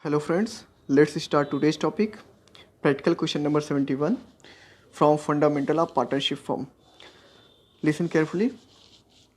Hello friends, let's start today's topic. Practical question number 71 from Fundamental of Partnership Firm. Listen carefully.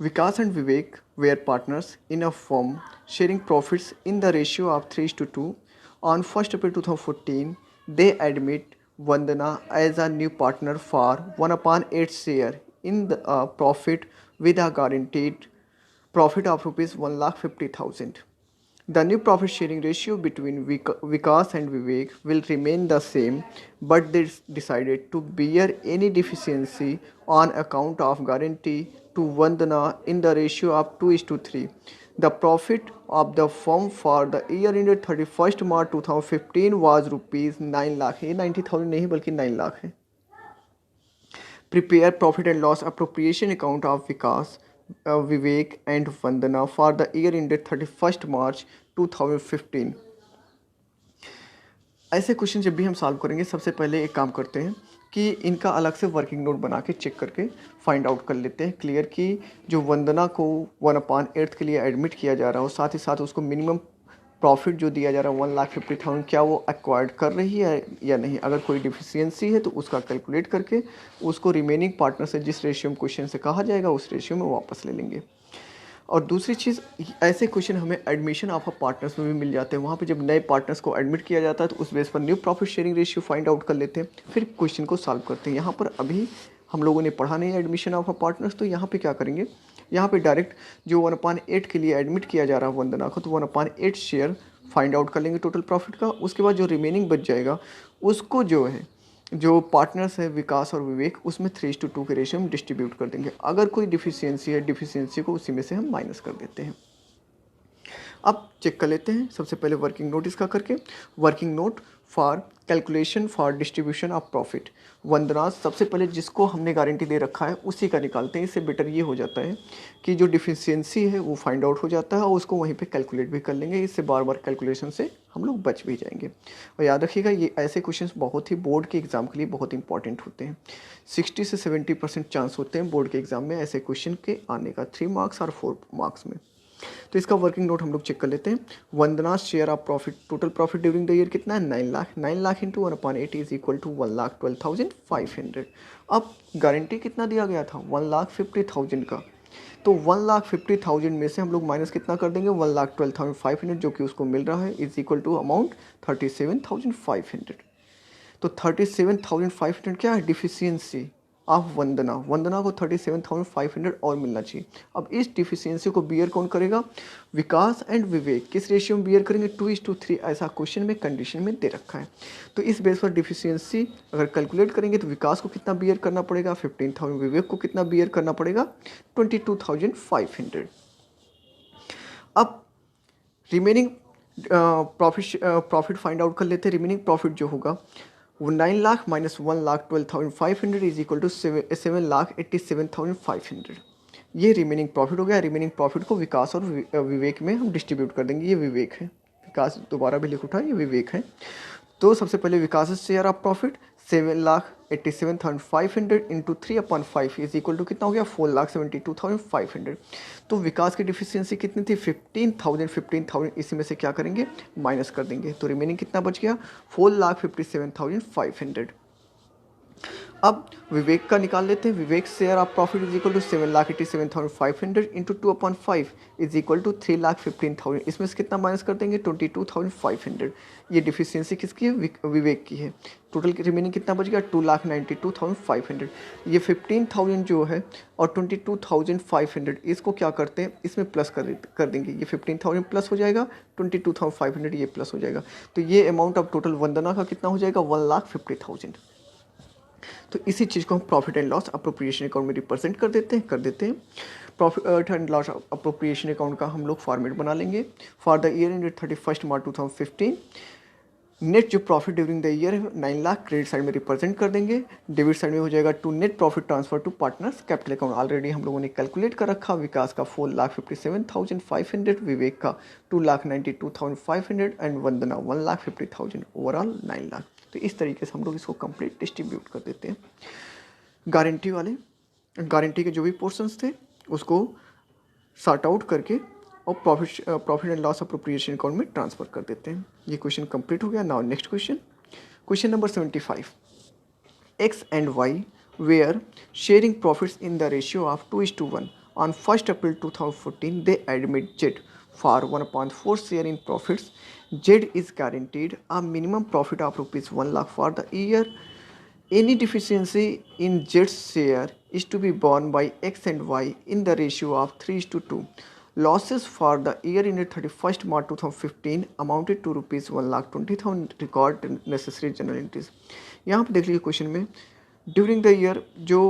Vikas and Vivek were partners in a firm sharing profits in the ratio of 3:2. On 1st April 2014, they admit Vandana as a new partner for 1 upon 8 share in the profit with a guaranteed profit of rupees 1,50,000. The new profit sharing ratio between Vikas and Vivek will remain the same, but they decided to bear any deficiency on account of guarantee to Vandana in the ratio of 2:3. The profit of the firm for the year ended 31st March 2015 was rupees 9 lakh. ये 90,000 नहीं बल्कि 9 लाख है. Prepare profit and loss appropriation account of Vikas, Vivek and Vandana for the year ended 31st March 2015. ऐसे question जब भी हम solve करेंगे सबसे पहले एक काम करते हैं कि इनका अलग से वर्किंग नोट बना के चेक करके फाइंड आउट कर लेते हैं क्लियर कि जो वंदना को 1/8 के लिए एडमिट किया जा रहा हो, साथ ही साथ उसको मिनिमम प्रॉफिट जो दिया जा रहा है 1,50,000, क्या वो एक्वायर्ड कर रही है या नहीं. अगर कोई डिफिशियंसी है तो उसका कैलकुलेट करके उसको रिमेनिंग पार्टनर से जिस रेशियो में क्वेश्चन से कहा जाएगा उस रेशियो में वापस ले लेंगे. और दूसरी चीज़, ऐसे क्वेश्चन हमें एडमिशन ऑफ अ पार्टनर्स में भी मिल जाते हैं. वहाँ पे जब नए पार्टनर्स को एडमिट किया जाता है तो उस बेस पर new profit sharing ratio find out कर लेते हैं, फिर क्वेश्चन को सॉल्व करते हैं. यहाँ पर अभी हम लोगों ने पढ़ा नहीं है एडमिशन ऑफ अ पार्टनर्स, तो यहाँ पे क्या करेंगे, यहाँ पे डायरेक्ट जो 1/8 के लिए एडमिट किया जा रहा है वंदना को, तो 1/8 शेयर फाइंड आउट कर लेंगे टोटल प्रॉफिट का. उसके बाद जो रिमेनिंग बच जाएगा उसको जो पार्टनर्स है विकास और विवेक, उसमें 3:2 के रेशियो में डिस्ट्रीब्यूट कर देंगे. अगर कोई डिफिशियंसी है, डिफिशियंसी को उसी में से हम माइनस कर देते हैं. अब चेक कर लेते हैं सबसे पहले वर्किंग नोट इसका करके. Working note for calculation for distribution of profit. Vandana सबसे पहले जिसको हमने गारंटी दे रखा है उसी का निकालते हैं. इससे बेटर ये हो जाता है कि जो डिफिशियंसी है वो फाइंड आउट हो जाता है और उसको वहीं पे कैलकुलेट भी कर लेंगे. इससे बार बार कैलकुलेशन से हम लोग बच भी जाएंगे. और याद रखिएगा ये ऐसे क्वेश्चंस बहुत ही बोर्ड के एग्जाम के लिए बहुत इंपॉर्टेंट होते हैं. 60 से 70% चांस होते हैं बोर्ड के एग्जाम में ऐसे क्वेश्चन के आने का, 3 मार्क्स और 4 मार्क्स में. तो इसका वर्किंग नोट हम लोग चेक कर लेते हैं. Vandana share of profit, total profit during the year कितना है, 9 lakh. 9 lakh into 1/8 is equal to 1,12,500. अब गारंटी कितना दिया गया था, 1,50,000 का. तो 1,50,000 में से हम लोग माइनस कितना कर देंगे, 1,12,500 जो कि उसको मिल रहा है इज इक्वल टू अमाउंट 37,500. तो 37,500 क्या है, डिफिशियंसी ऑफ वंदना. वंदना को 37,500 और मिलना चाहिए. अब इस डिफिशियंसी को बियर कौन करेगा, विकास एंड विवेक. किस रेशियो में बियर करेंगे, 2:3. ऐसा क्वेश्चन में कंडीशन में दे रखा है. तो इस बेस पर डिफिशियंसी अगर कैलकुलेट करेंगे तो विकास को कितना बियर करना पड़ेगा, 15,000. विवेक को कितना बियर करना पड़ेगा, 22,500. अब रिमेनिंग प्रॉफिट फाइंड आउट कर लेते हैं. रिमेनिंग प्रॉफिट जो होगा वो 9 lakh minus 1,12,500 is equal to 7,87,500. ये रिमेनिंग प्रॉफिट हो गया. रिमेनिंग प्रॉफिट को विकास और विवेक में हम डिस्ट्रीब्यूट कर देंगे. ये विवेक है, विकास दोबारा भी लिख उठा, ये विवेक है. तो सबसे पहले Vikas share of profit 7,87,500 into 3/5 is equal to कितना हो गया, 4,72,500. तो विकास की डिफिशियंसी कितनी थी, 15,000. इसी में से क्या करेंगे, माइनस कर देंगे. तो रिमेनिंग कितना बच गया, 4,57,500. अब विवेक का निकाल लेते हैं. Vivek share of profit is equal to 7,87,500 into 2/5 is equal to 3,15,000. इसमें से कितना माइनस कर देंगे, 22,500. ये डिफिशियंसी किसकी है, विवेक की है. टोटल रिमेनिंग कितना बच गया, 2,92,500. ये 15,000 जो है और 22,500 इसको क्या करते हैं, इसमें प्लस कर देंगे. ये 15,000 प्लस हो जाएगा, 22,500 ये प्लस हो जाएगा. तो ये अमाउंट ऑफ टोटल वंदना का कितना हो जाएगा, 1,50,000. तो इसी चीज़ को हम profit and loss appropriation account में रिप्रेजेंट कर देते हैं. Profit and loss appropriation account का हम लोग फॉर्मेट बना लेंगे. For the year ended 31st March 2015, net जो प्रॉफिट ड्यूरिंग द ईयर है 9 लाख क्रेडिट साइड में रिप्रेजेंट कर देंगे. डेबिट साइड में हो जाएगा to net profit transfer to partners capital account. Already हम लोगों ने कैलकुलेट कर रखा. विकास का 4,57,500, विवेक का 2,92,500 एंड वंदना 1,50,000. ओवरऑल 9 लाख. तो इस तरीके से हम लोग इसको कंप्लीट डिस्ट्रीब्यूट कर देते हैं. गारंटी के जो भी पोर्शंस थे उसको सॉर्ट आउट करके और profit and loss appropriation account में ट्रांसफ़र कर देते हैं। ये क्वेश्चन कंप्लीट हो गया। Now next question, question number 75, X and Y were sharing profits in the ratio of 2:1. On 1st April 2014, they admit Z for 1/4 share in profits. Z is guaranteed a minimum profit of rupees 1 lakh for the year. Any deficiency in Z's share is to be borne by X and Y in the ratio of 3:2. Losses for the year ended 31st March 2015 amounted to rupees 1,20,000. Record necessary general entries. यहाँ पर देख लीजिए question में during the year जो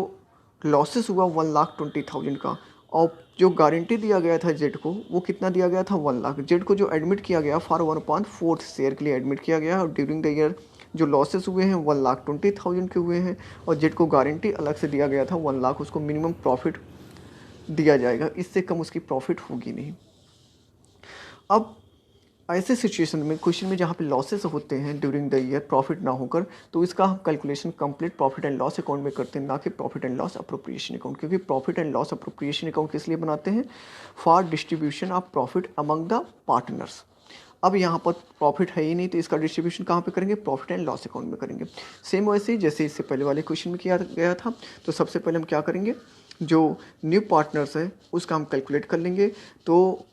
losses हुआ 1,20,000 का, और जो गारंटी दिया गया था जेड को वो कितना दिया गया था 1 लाख। जेड को जो एडमिट किया गया फॉर 1/4 शेयर के लिए एडमिट किया गया, और ड्यूरिंग द ईयर जो लॉसेस हुए हैं 1,20,000 के हुए हैं, और जेड को गारंटी अलग से दिया गया था 1 लाख, उसको मिनिमम प्रॉफिट दिया जाएगा, इससे कम उसकी प्रॉफिट होगी नहीं। अब ऐसे सिचुएशन में क्वेश्चन में जहाँ पे लॉसेस होते हैं ड्यूरिंग द ईयर प्रॉफिट ना होकर, तो इसका हम calculation complete profit and loss account में करते हैं, ना कि profit and loss appropriation account. क्योंकि profit and loss appropriation account किस लिए बनाते हैं? For distribution of profit among the partners. अब यहाँ पर प्रॉफिट है ही नहीं, तो इसका डिस्ट्रीब्यूशन कहाँ पे करेंगे? प्रॉफिट एंड लॉस अकाउंट में करेंगे। सेम वैसे ही जैसे इससे पहले वाले क्वेश्चन में किया गया था, तो सबसे पहले हम क्या करेंगे, जो न्यू पार्टनर्स है उसका हम कैलकुलेट कर लेंगे। तो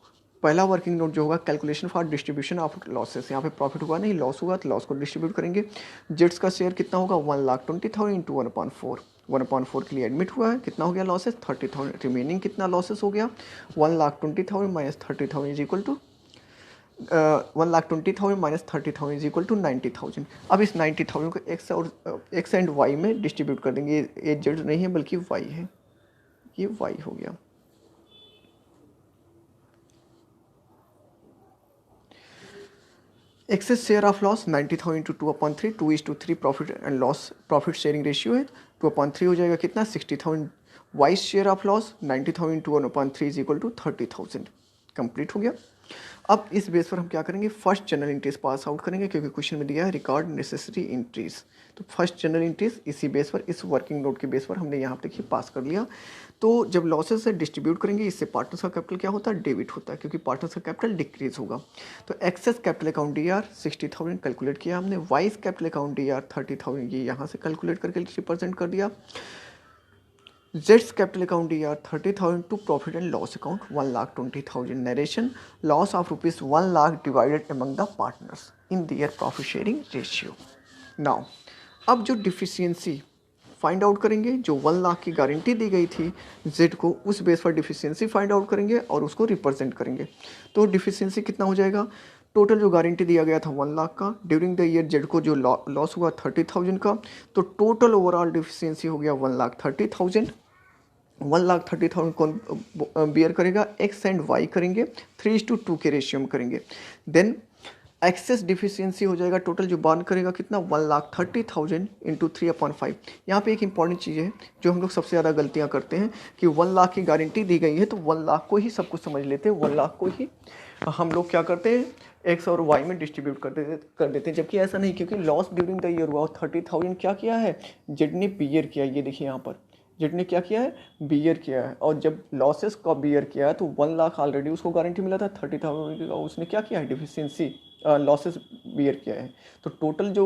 पहला वर्किंग नोट जो होगा calculation for distribution of losses, यहाँ पे प्रॉफिट हुआ नहीं, लॉस हुआ, तो लॉस को डिस्ट्रीब्यूट करेंगे। जेट्स का शेयर कितना होगा? 1,20,000 इंटू 1/4। 1/4 के लिए एडमिट हुआ है, कितना हो गया लॉसेस? 30,000। रिमेनिंग कितना लॉसेस हो गया? 1,20,000 minus 30,000 is equal to 1,20,000 minus 30,000 is equal to 90,000। अब इस 90,000 को एक्स एंड वाई में डिस्ट्रीब्यूट कर देंगे। ये जेड नहीं है बल्कि वाई है, ये वाई हो गया। X's share of loss 90,000 into 2/3, 2:3 profit and loss profit sharing ratio है। 2/3 हो जाएगा कितना? 60,000। Y's share of loss 90,000 into 1/3 is equal to 30,000। Complete हो गया। अब इस बेस पर हम क्या करेंगे? First journal entries pass out करेंगे, क्योंकि क्वेश्चन में दिया है रिकॉर्ड नेसेसरी इंट्रीज। तो फर्स्ट जनरल इंट्रीज इसी बेस पर, इस वर्किंग नोट के बेस पर हमने यहाँ पे देखिए पास कर लिया। तो जब लॉसेस से डिस्ट्रीब्यूट करेंगे, इससे पार्टनर्स का कैपिटल क्या होता है? डेबिट होता है, क्योंकि पार्टनर्स का कैपिटल डिक्रीज होगा। तो X's capital account D R 60,000 calculate किया हमने। Y's capital account D R 30,000 ये यहाँ से कैलकुलेट करके रिप्रेजेंट कर दिया। जेट्स capital account D R 30,000 to profit and loss account 1,20,000। Narration loss of rupees 1 lakh divided among the partners in their profit sharing ratio. Now अब जो डिफिशियंसी फाइंड आउट करेंगे, जो 1 लाख की गारंटी दी गई थी जेड को, उस बेस पर डिफिशियंसी फाइंड आउट करेंगे और उसको रिप्रेजेंट करेंगे। तो डिफिशियंसी कितना हो जाएगा? टोटल जो गारंटी दिया गया था 1 लाख का, ड्यूरिंग द ईयर जेड को जो लॉस हुआ 30,000 का, तो टोटल ओवरऑल डिफिशियंसी हो गया 1,30,000। 1,30,000 कौन बियर करेगा? एक्स एंड वाई करेंगे, 3:2 के रेशियो में करेंगे। देन एक्सेस डिफिशियंसी हो जाएगा, टोटल जो बॉर्न करेगा कितना? 1,30,000 इंटू 3/5। यहाँ पे एक इंपॉर्टेंट चीज़ है जो हम लोग सबसे ज़्यादा गलतियाँ करते हैं कि 1 लाख की गारंटी दी गई है तो 1 लाख को ही सब कुछ समझ लेते हैं, 1 लाख को ही हम लोग क्या करते हैं? एक्स और वाई में डिस्ट्रीब्यूट कर देते हैं, जबकि ऐसा नहीं, क्योंकि लॉस ड्यूरिंग द ईयर हुआ और 30,000 क्या किया है? जेड ने बियर किया। ये देखिए यहाँ पर जेड ने क्या किया है? बियर किया है। और जब लॉसेस का बियर किया है तो 1 लाख ऑलरेडी उसको गारंटी मिला था, 30,000 का उसने क्या किया है? डिफिशियंसी लॉसेस बियर किया है। तो टोटल जो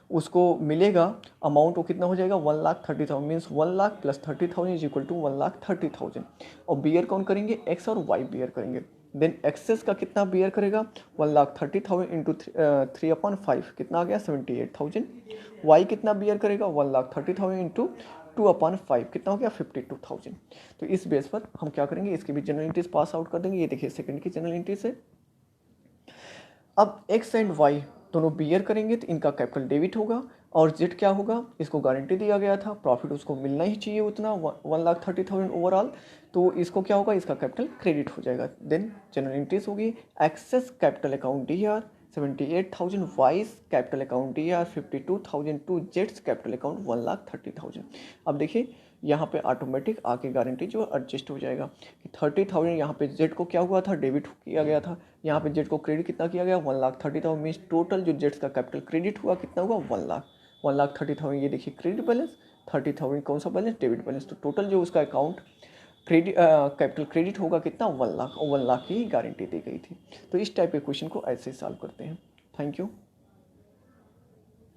उसको मिलेगा अमाउंट वो कितना हो जाएगा? 1,30,000। Means 1 lakh plus 30,000 is equal to 1,30,000। और बियर कौन करेंगे? एक्स और वाई बियर करेंगे। देन एक्सेस का कितना बियर करेगा? 1,30,000 इंटू 3/5 कितना आ गया? 78,000। वाई कितना बियर करेगा? 1,30,000 इंटू 2/5 कितना हो गया? 52,000। तो इस बेस पर हम क्या करेंगे? इसकी भी जनरल एंट्रीज पास आउट कर देंगे। ये देखिए सेकंड की जनरल एंट्रीज है। अब एक्स एंड वाई दोनों बियर करेंगे तो इनका कैपिटल डेबिट होगा, और जेड क्या होगा? इसको गारंटी दिया गया था, प्रॉफिट उसको मिलना ही चाहिए उतना 1,30,000 ओवरऑल, तो इसको क्या होगा? इसका कैपिटल क्रेडिट हो जाएगा। देन जनरल एंट्रीज होगी X's capital account D R 78,000, Y's capital account D R 52,000 to जेड्स कैपिटल अकाउंट 1,30,000। अब देखिए यहाँ पे ऑटोमेटिक आके गारंटी जो एडजस्ट हो जाएगा कि 30,000 यहाँ पे जेड को क्या हुआ था? डेबिट किया गया था, यहाँ पे जेड को क्रेडिट कितना किया गया? 1,30,000। मीन्स टोटल जो जेड्स का कैपिटल क्रेडिट हुआ कितना हुआ? 1 लाख। 1,30,000 ये देखिए क्रेडिट बैलेंस, 30,000 कौन सा बैलेंस? Debit balance. तो टोटल जो उसका अकाउंट कैपिटल क्रेडिट होगा कितना, 1 लाख, और 1 लाख की गारंटी दी गई थी। तो इस टाइप के क्वेश्चन को ऐसे सॉल्व करते हैं। Thank you.